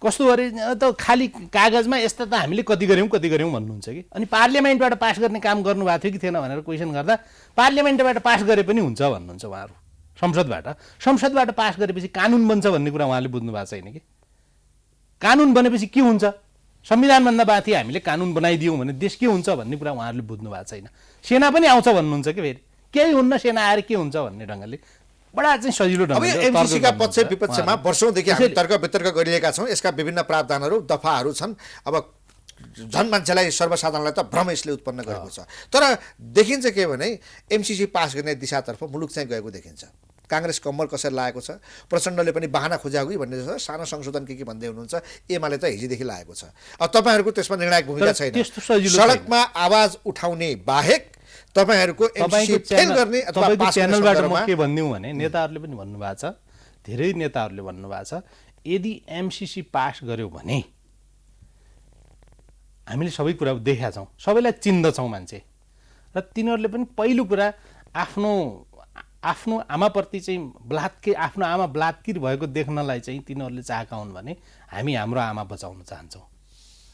S4: कस्तो गरे त खालि कागजमा यस्ता त हामीले कति गऱ्यौँ भन्नुहुन्छ कि अनि पार्लियामेन्टबाट पास गर्ने काम गर्नुभएको थियो कि थिएन भनेर क्वेसन गर्दा पार्लियामेन्टबाट पास गरे पनि हुन्छ भन्नुहुन्छ उहाँहरू संसदबाट पास गरेपछि कानुन बन्छ भन्ने कुरा उहाँले बुझ्नु भएको छैन कि कानुन बनेपछि के हुन्छ संविधानभन्दा माथि हामीले कानुन बनाइदियौँ भने देश के हुन्छ भन्ने कुरा उहाँहरूले बुझ्नु भएको छैन सेना पनि आउँछ भन्नुहुन्छ कि फेरि केही हुन्न सेना आएर के हुन्छ भन्ने ढङ्गले बडा चाहिँ सजिलो ढङ्गले
S3: एमसीसीका पक्ष विपक्षमा वर्षौंदेखि हामी तर्क वितर्क गरिरहेका छौँ यसका विभिन्न प्रावधानहरू दफाहरू छन् अब झन् मान्छेलाई सर्वसाधारणलाई त भ्रम यसले उत्पन्न गरेको छ तर देखिन्छ के भने एमसीसी पास गर्ने दिशातर्फ मुलुक चाहिँ गएको देखिन्छ काङ्ग्रेस कम्मर कसरी लागेको छ प्रचण्डले पनि बाहना खोज्याएको भन्ने छ सानो संशोधन के भन्दै हुनुहुन्छ एमाले त हिजोदेखि लागेको छ अब तपाईँहरूको त्यसमा निर्णायक भूमिका छैन सडकमा आवाज उठाउने बाहेक तपाईहरुको एमसीसी फेल गर्ने अथवा पास
S4: च्यानलबाट म के भन्दिउँ भने नेताहरूले पनि भन्नुभएको छ धेरै नेताहरूले भन्नुभएको छ यदि एमसीसी पास गर्यो भने हामीले सबै कुरा देखेका छौँ सबैलाई चिन्दछौँ मान्छे र तिनीहरूले पनि पहिलो कुरा आफ्नो आमाप्रति चाहिँ आफ्नो आमा बलात्कृत भएको देख्नलाई चाहिँ तिनीहरूले चाहेका हुन् भने हामी हाम्रो आमा बचाउन चाहन्छौँ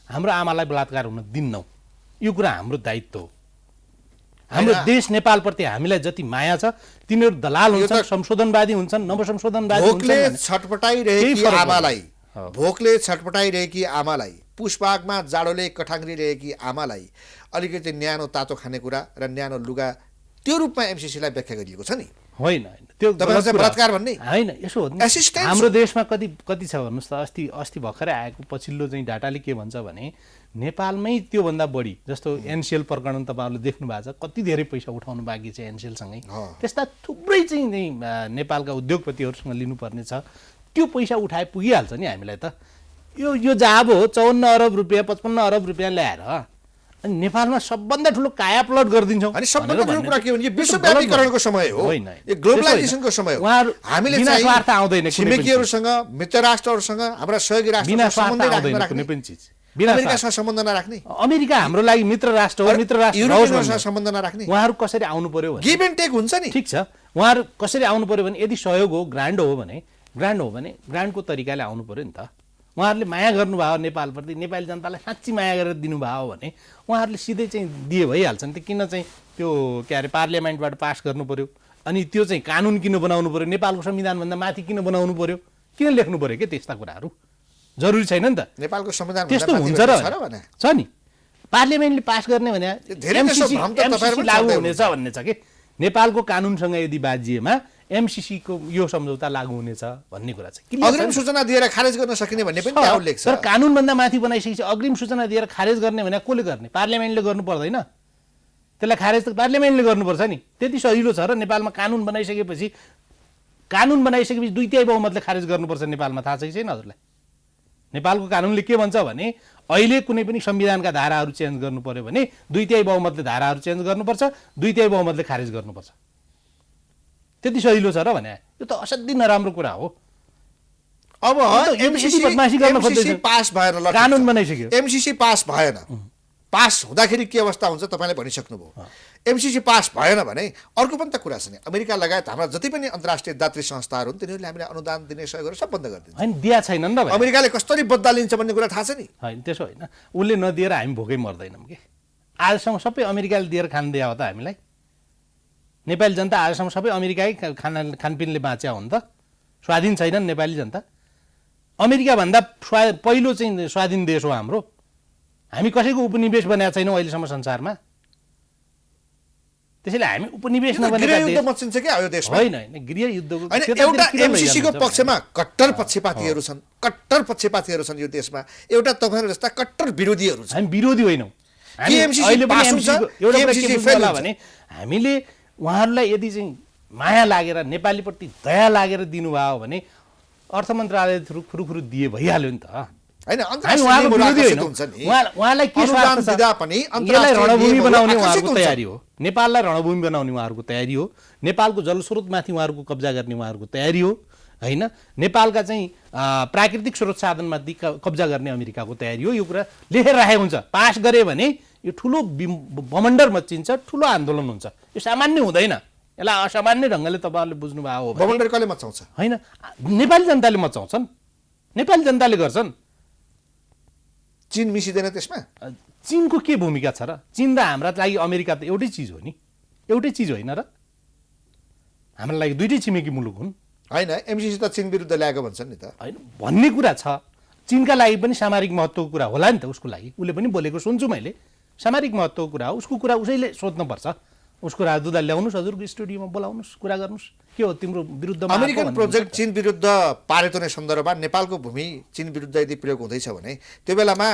S4: हाम्रो आमालाई बलात्कार हुन दिन्नौँ यो कुरा हाम्रो दायित्व हो हाम्रो देश नेपालप्रति हामीलाई जति माया छ तिनीहरू दलाल हुन्छन् संशोधनवादी हुन्छन् नवसंशोधनवादी हुन्छन्
S3: भोकले छटपटाइरहेकी आमालाई पुष्पागमा जाडोले कठाङ्ग्रिरहेकी आमालाई अलिकति न्यानो तातो खानेकुरा र न्यानो लुगा त्यो रूपमा एमसीसीलाई व्याख्या गरिएको छ नि
S4: होइन त्यो
S3: बलात्कार भन्ने
S4: होइन यसो हो हाम्रो देशमा कति छ भन्नुहोस् त अस्ति भर्खरै आएको पछिल्लो चाहिँ डाटाले के भन्छ भने नेपालमै त्योभन्दा बढी जस्तो एनसीएल प्रकरण तपाईँहरूले देख्नु भएको छ कति धेरै पैसा उठाउनु बाँकी छ एनसीएलसँगै त्यस्ता थुप्रै चाहिँ नेपालका उद्योगपतिहरूसँग लिनुपर्ने छ त्यो पैसा उठाए पुगिहाल्छ नि हामीलाई त यो जाब हो 54 अरब रुपियाँ 55 अरब रुपियाँ ल्याएर अनि नेपालमा सबभन्दा ठुलो काया प्लट गरिदिन्छौँ
S3: अनि सबभन्दा ठुलो कुरा के हो भने विश्वव्यापीकरणको समय हो यो ग्लोबलाइजेसनको समय हो हामीले
S4: बिना स्वार्थ आउँदैन
S3: छिमेकीहरूसँग मित्र राष्ट्रहरूसँग हाम्रा सहयोगी राष्ट्रसँग सम्बन्ध राख्ने पनि चीज अमेरिकासँग सम्बन्ध नराख्ने
S4: अमेरिका हाम्रो लागि मित्र राष्ट्र हो मित्र राष्ट्र
S3: युरोपसँग सम्बन्ध नराख्ने
S4: उहाँहरू कसरी आउनु पर्यो
S3: गिभ एन्ड टेक हुन्छ नि
S4: ठीक छ उहाँहरू कसरी आउनु पर्यो भने यदि सहयोग हो ग्रान्ड हो भने ग्रान्डको तरिकाले आउनु पर्यो नि त उहाँहरूले माया गर्नुभयो नेपालप्रति नेपाली जनतालाई साँच्ची माया गरेर दिनुभयो भने उहाँहरूले सिधै चाहिँ दिए भइहाल्छ नि त किन चाहिँ त्यो के अरे पार्लियामेन्टबाट पास गर्नु पर्यो अनि त्यो चाहिँ कानुन किन बनाउनु पर्यो नेपालको संविधानभन्दा माथि किन बनाउनु पर्यो किन लेख्नु पर्यो के त्यस्ता कुराहरू जरुरी छैन नि त
S3: नेपालको संविधान
S4: त्यस्तो हुन्छ र छ नि पार्लियामेन्टले पास गर्ने भने एमसीसी लागू हुनेछ भन्ने छ कि नेपालको कानुनसँग यदि बाजिएमा एमसीसी को यो सम्झौता लागू हुनेछ भन्ने कुरा छ
S3: अग्रिम सूचना दिएर खारेज गर्न सकिने भन्ने पनि त्यहाँ उल्लेख छ
S4: तर कानुनभन्दा माथि बनाइसकेपछि अग्रिम सूचना दिएर खारेज गर्ने भने कसले गर्ने पार्लियामेन्टले गर्नु पर्दैन त्यसलाई खारेज त पार्लियामेन्टले गर्नुपर्छ नि त्यति सजिलो छ र नेपालमा कानुन बनाइसकेपछि 2/3 बहुमतले खारेज गर्नुपर्छ नेपालमा थाहा छ कि छैन हजुरलाई नेपालको कानुनले के भन्छ भने अहिले कुनै पनि संविधानका धाराहरू चेन्ज गर्नु पर्यो भने 2/3 बहुमतले धाराहरू चेन्ज गर्नुपर्छ 2/3 बहुमतले खारेज गर्नुपर्छ त्यति सजिलो छ र भने यो त असाध्यै नराम्रो कुरा हो
S3: अब एमसीसी पास भएन
S4: कानुन बनाइसक्यो
S3: एमसीसी पास भएन पास हुँदाखेरि के अवस्था हुन्छ तपाईले भनिसक्नुभयो एमसीसी पास भएन भने अर्को पनि त कुरा छ नि अमेरिका लगायत हाम्रा जति पनि अन्तर्राष्ट्रिय दात्री संस्थाहरू हुन् तिनीहरूले हामीलाई अनुदान दिने सहयोगहरू सब बन्द गरिदिन्छ
S4: हैन दिया छैनन् र
S3: अमेरिकाले कसरी बदला लिन्छ भन्ने कुरा थाहा छ नि
S4: हैन त्यसो हैन उले नदिएर हामी भोकै मर्दैनौँ के आजसम्म सबै अमेरिकाले दिएर खान दिया हो त हामीलाई नेपाली जनता आजसम्म सबै अमेरिकै खानपिनले बाँच्या हो नि त स्वाधीन छैनन् नेपाली जनता अमेरिका भन्दा पहिलो चाहिँ स्वाधीन देश हो हाम्रो हामी कसैको उपनिवेश बनाएको छैनौँ अहिलेसम्म संसारमा त्यसैले हामी उपनिवेश नबनेका
S3: देश मचिन्छ के यो देशमा
S4: होइन गृह युद्धको
S3: एउटा एमसीसीको पक्षमा कट्टर पक्षपातीहरू छन् यो देशमा एउटा तपाईहरु जस्ता कट्टर विरोधीहरू छन्
S4: हामी विरोधी होइनौँ
S3: अहिले पनि एमसीसी फेल
S4: भने हामीले उहाँहरूलाई यदि चाहिँ माया लागेर नेपालीप्रति दया लागेर दिनुभयो भने अर्थ मन्त्रालय थ्रु खुरुखुरु दिए भइहाल्यो नि त
S3: हैन
S4: उहाँलाई के स्वार्थ छ यसलाई रणभूमि बनाउने उहाँहरूको तयारी हो नेपाललाई रणभूमि बनाउने उहाँहरूको तयारी हो नेपालको जलस्रोतमाथि उहाँहरूको कब्जा गर्ने उहाँहरूको तयारी हो हैन नेपालका चाहिँ प्राकृतिक स्रोत साधनमाथि कब्जा गर्ने अमेरिकाको तयारी हो यो कुरा लेखेर राखेको हुन्छ पास गरे भने यो ठुलो बमण्डर मचिन्छ ठुलो आन्दोलन हुन्छ यो सामान्य हुँदैन यसलाई असामान्य ढङ्गले तपाईँहरूले बुझ्नुभएको हो
S3: बमण्डर कसले मचाउँछ
S4: हैन नेपाली जनताले मचाउँछन् नेपाली जनताले गर्छन्
S3: चीन मिसिँदैन त्यसमा?
S4: चीनको के भूमिका छ र? चीन र हाम्रा लागि अमेरिका त एउटै चिज हो नि, एउटै चिज होइन र? हाम्रो लागि दुइटै छिमेकी मुलुक हुन्।
S3: होइन, एमसिसी त चीन विरुद्ध ल्याएको भन्छन् नि त।
S4: होइन भन्ने कुरा छ, चीनका लागि पनि सामरिक महत्त्वको कुरा होला नि त उसको लागि। उसले पनि बोलेको सुन्छु मैले, सामरिक महत्त्वको कुरा हो, उसको कुरा उसैले सोध्नुपर्छ। उसको राजदूतलाई ल्याउनुहोस्, हजुरको स्टुडियोमा बोलाउनुहोस्, कुरा गर्नुहोस्, के हो तिम्रो विरुद्धमा
S3: अमेरिकन प्रोजेक्ट चीन विरुद्ध पारेको नै सन्दर्भमा नेपालको भूमि चीन विरुद्ध यदि प्रयोग हुँदैछ भने त्यो बेलामा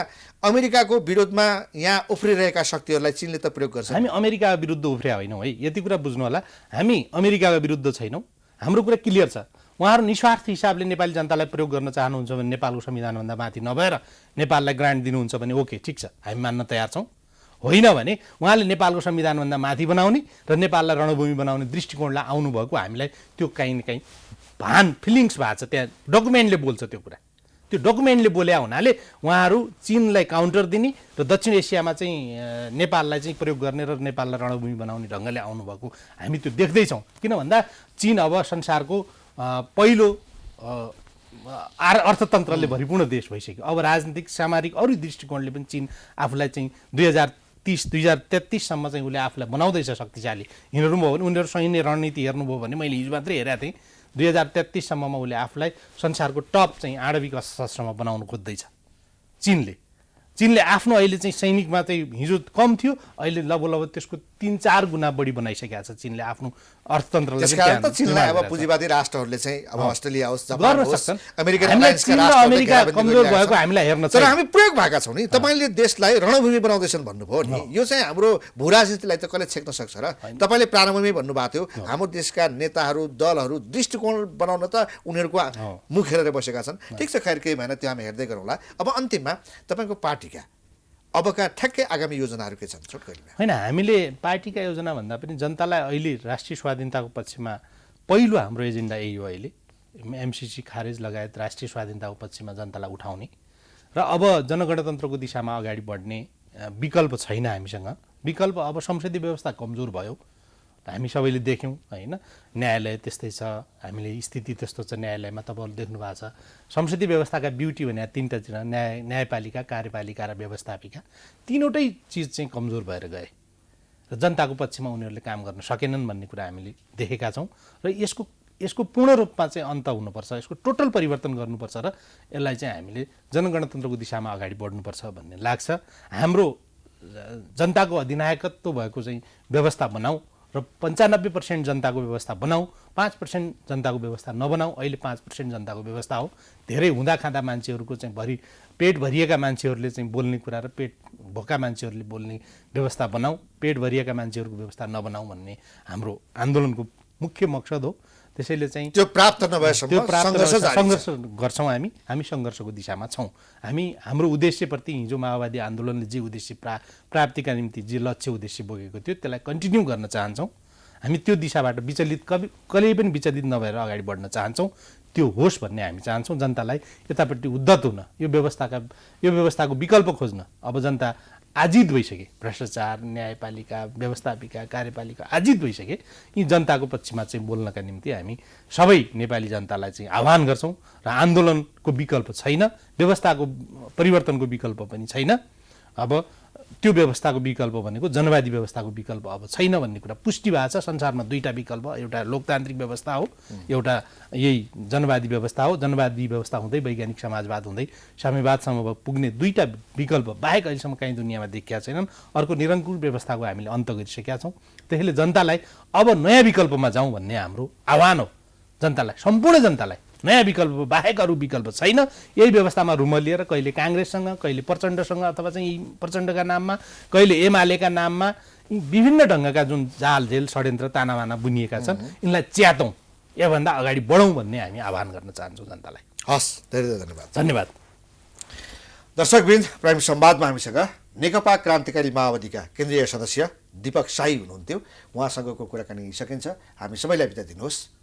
S3: अमेरिकाको विरोधमा यहाँ उफ्रिरहेका शक्तिहरूलाई चीनले त प्रयोग गर्छ।
S4: हामी अमेरिका विरुद्ध उफ्रिया होइनौँ है, यति कुरा बुझ्नु होला। हामी अमेरिकाका विरुद्ध छैनौँ, हाम्रो कुरा क्लियर छ। उहाँहरू निस्वार्थ हिसाबले नेपाली जनतालाई प्रयोग गर्न चाहनुहुन्छ भने नेपालको संविधानभन्दा माथि नभएर नेपाललाई ग्रान्ट दिनुहुन्छ भने ओके, ठिक छ, हामी मान्न तयार छौँ। होइन भने उहाँले नेपालको संविधानभन्दा माथि बनाउने र नेपाललाई रणभूमि बनाउने दृष्टिकोणलाई आउनुभएको हामीलाई त्यो काहीँ न काहीँ भान फिलिङ्स भएको छ। त्यहाँ डकुमेन्टले बोल्छ त्यो कुरा, त्यो डकुमेन्टले बोल्या हुनाले उहाँहरू चीनलाई काउन्टर दिने र दक्षिण एसियामा चाहिँ नेपाललाई चाहिँ प्रयोग गर्ने र नेपाललाई रणभूमि बनाउने ढङ्गले आउनुभएको हामी त्यो देख्दैछौँ। किन भन्दा चीन अब संसारको पहिलो अर्थतन्त्रले भरिपूर्ण देश भइसक्यो। अब राजनीतिक सामरिक अरू दृष्टिकोणले पनि चीन आफूलाई चाहिँ 2030-2033सम्म चाहिँ उसले आफूलाई बनाउँदैछ शक्तिशाली। हिँड्नुभयो भने उनीहरू सैन्य रणनीति हेर्नुभयो भने मैले हिजो मात्रै हेरेको थिएँ, 2033सम्ममा उसले आफूलाई संसारको टप चाहिँ आणविक शस्त्रमा बनाउनु खोज्दैछ चीनले। चीनले आफ्नो अहिले चाहिँ सैनिकमा चाहिँ हिजो कम थियो, अहिले लगभग त्यसको 3-4 गुणा बढी बनाइसकेको छ चीनले आफ्नो अर्थतन्त्रलाई।
S3: त्यसकारण त चीनलाई अब पुँजीवादी राष्ट्रहरूले चाहिँ अब अस्ट्रेलिया होस्, जापान
S4: गर्न
S3: होस्,
S4: सक्छन्।
S3: अमेरिकन
S4: हामीलाई
S3: अलायन्सका
S4: चीन र
S3: राष्ट्रहरूले
S4: अमेरिका
S3: घेराबन्दी
S4: कमजोर
S3: गरिरहेका
S4: भएको
S3: छन्।
S4: हामीलाई हेर्न
S3: तर हामी प्रयोग भएका छौँ नि। तपाईँले देशलाई रणभूमि बनाउँदैछन् भन्नुभयो नि, यो चाहिँ हाम्रो भू राजनीतिलाई त कसले छेक्न सक्छ र? तपाईँले प्राणभूमि भन्नुभएको थियो। हाम्रो देशका नेताहरू दलहरू दृष्टिकोण बनाउन त उनीहरूको मुख हेरेर बसेका छन्। ठिक छ, खैर केही भएन, त्यो हामी हेर्दै गरौँला। अब अन्तिममा तपाईँको पार्टीका अबका ठ्याक्कै आगामी योजनाहरू के छन् छोटकरीमा?
S4: होइन, हामीले पार्टीका योजना भन्दा पनि जनतालाई अहिले राष्ट्रिय स्वाधीनताको पक्षमा पहिलो हाम्रो एजेन्डा यही हो। अहिले एमसिसी खारेज लगायत राष्ट्रिय स्वाधीनताको पक्षमा जनतालाई उठाउने र अब जनगणतन्त्रको दिशामा अगाडि बढ्ने विकल्प छैन हामीसँग। विकल्प अब संसदीय व्यवस्था कमजोर भयो, हामी सबैले देख्यौँ होइन। न्यायालय त्यस्तै छ, हामीले स्थिति त्यस्तो छ न्यायालयमा, तपाईँहरूले देख्नु भएको छ। संसदीय व्यवस्थाका ब्युटी भने तिनवटा चिज, न्यायपालिका, कार्यपालिका र व्यवस्थापिका, तीनवटै चिज चाहिँ कमजोर भएर गए र जनताको पक्षमा उनीहरूले काम गर्न सकेनन् भन्ने कुरा हामीले देखेका छौँ। र यसको पूर्ण रूपमा चाहिँ अन्त हुनुपर्छ, यसको टोटल परिवर्तन गर्नुपर्छ र यसलाई चाहिँ हामीले जनगणतन्त्रको दिशामा अगाडि बढ्नुपर्छ भन्ने लाग्छ। हाम्रो जनताको अधिनायकत्व भएको चाहिँ व्यवस्था बनाऊ र 95% जनताको व्यवस्था बनाऊ, 5% जनताको व्यवस्था नबनाऊ। अहिले 5% जनताको व्यवस्था हो। धेरै हुँदा खाँदा मान्छेहरूको चाहिँ पेट भरिएका मान्छेहरूले चाहिँ बोल्ने कुरा र पेट भोका मान्छेहरूले बोल्ने व्यवस्था बनाऊ, पेट भरिएका मान्छेहरूको व्यवस्था नबनाऊ भन्ने हाम्रो आन्दोलनको मुख्य मकसद हो। त्यसैले चाहिँ
S3: त्यो प्राप्त नभएसम्म
S4: सङ्घर्ष गर्छौँ। हामी सङ्घर्षको दिशामा छौँ। हाम्रो उद्देश्यप्रति हिजो माओवादी आन्दोलनले जे उद्देश्य प्राप्तिका निम्ति जे लक्ष्य उद्देश्य बोकेको थियो त्यसलाई कन्टिन्यू गर्न चाहन्छौँ। हामी त्यो दिशाबाट विचलित कहिल्यै पनि विचलित नभएर अगाडि बढ्न चाहन्छौँ। त्यो होस् भन्ने हामी चाहन्छौँ। जनतालाई यतापट्टि उद्धत हुन, यो व्यवस्थाको विकल्प खोज्न अब जनता आजित भइसके। भ्रष्टाचार, न्यायपालिका, व्यवस्थापिका, कार्यपालिका आजित भइसके। यी जनताको पक्षमा चाहिँ बोल्नका निम्ति हामी सबै नेपाली जनतालाई चाहिँ आह्वान गर्छौँ। र आन्दोलनको विकल्प छैन, व्यवस्थाको परिवर्तनको विकल्प पनि छैन। अब त्यो व्यवस्थाको विकल्प भनेको जनवादी व्यवस्थाको विकल्प अब छैन भन्ने कुरा पुष्टि भएको छ। संसारमा दुईवटा विकल्प, एउटा लोकतान्त्रिक व्यवस्था हो, एउटा यही जनवादी व्यवस्था हो। जनवादी व्यवस्था हुँदै वैज्ञानिक समाजवाद हुँदै साम्यवादसम्म पुग्ने दुईवटा विकल्प बाहेक अहिलेसम्म कहीँ दुनियाँमा देखिएका छैनन्। अर्को निरङ्कुश व्यवस्थाको हामीले अन्त गरिसकेका छौँ। त्यसैले जनतालाई अब नयाँ विकल्पमा जाउँ भन्ने हाम्रो आह्वान हो। जनतालाई, सम्पूर्ण जनतालाई नयाँ विकल्प बाहेक अरू विकल्प छैन। यही व्यवस्थामा रुमलिएर कहिले काङ्ग्रेससँग, कहिले प्रचण्डसँग, अथवा चाहिँ प्रचण्डका नाममा, कहिले एमालेका नाममा विभिन्न ढङ्गका जुन जालझेल षड्यन्त्र तानाबाना बुनिएका छन्, यिनलाई च्यातौँ, योभन्दा अगाडि बढौँ भन्ने हामी आह्वान गर्न चाहन्छौँ जनतालाई।
S3: हस्, धेरै धेरै धन्यवाद।
S4: धन्यवाद।
S3: दर्शकवृन्द, प्राइम संवादमा हामीसँग नेकपा क्रान्तिकारी माओवादीका केन्द्रीय सदस्य दीपक शाही हुनुहुन्थ्यो। उहाँसँगको कुराकानी सकिन्छ। हामी सबैलाई बिदा दिनुहोस्।